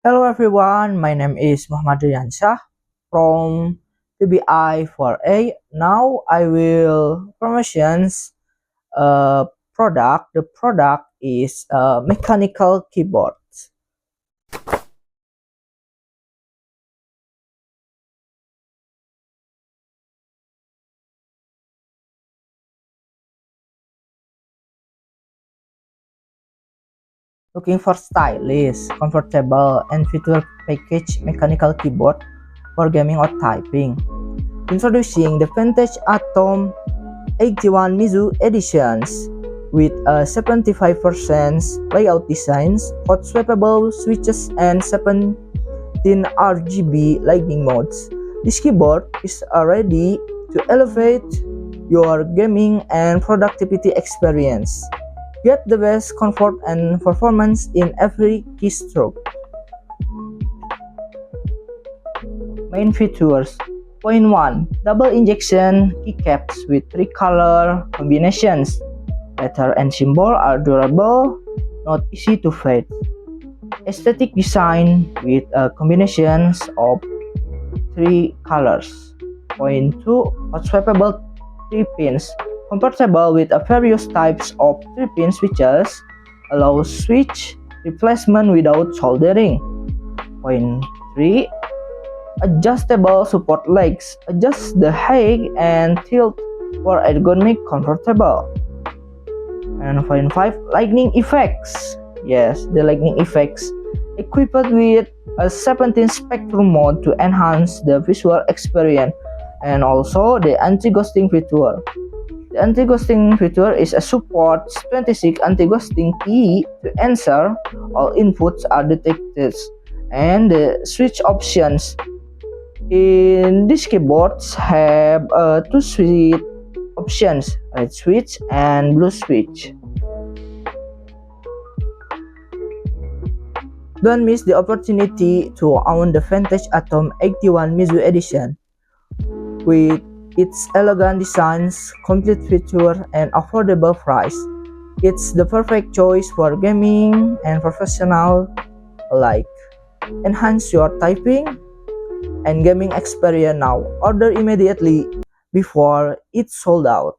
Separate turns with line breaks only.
Hello everyone, my name is Muhammad Riansyah from TBI 4A. Now I will promotions a product. The product is a mechanical keyboard. Looking for stylish, comfortable, and feature package mechanical keyboard for gaming or typing. Introducing the FANTECH Atom 81 Mizu editions with a 75% layout designs, hot swappable switches, and 17 RGB lighting modes. This keyboard is ready to elevate your gaming and productivity experience. Get the best comfort and performance in every keystroke. Main features. Point 1. Double injection keycaps with 3 color combinations. Letter and symbol are durable, not easy to fade. Aesthetic design with combinations of 3 colors. Point 2. Hot swappable 3 pins. Compatible with various types of 3-pin switches. Allows switch replacement without soldering. Point 3. Adjustable support legs. Adjust the height and tilt for ergonomic comfortable. And point 5. Lightning effects. Yes, the lightning effects. Equipped with a 17 spectrum mode to enhance the visual experience, and also the anti-ghosting feature. The anti-ghosting feature is a support 26 anti-ghosting key to ensure all inputs are detected, and the switch options in these keyboards have two switch options, red switch and blue switch. Don't miss the opportunity to own the FANTECH Atom 81 Mizu edition. With its elegant designs, complete features, and affordable price, it's the perfect choice for gaming and professional alike. Enhance your typing and gaming experience now. Order immediately before it's sold out.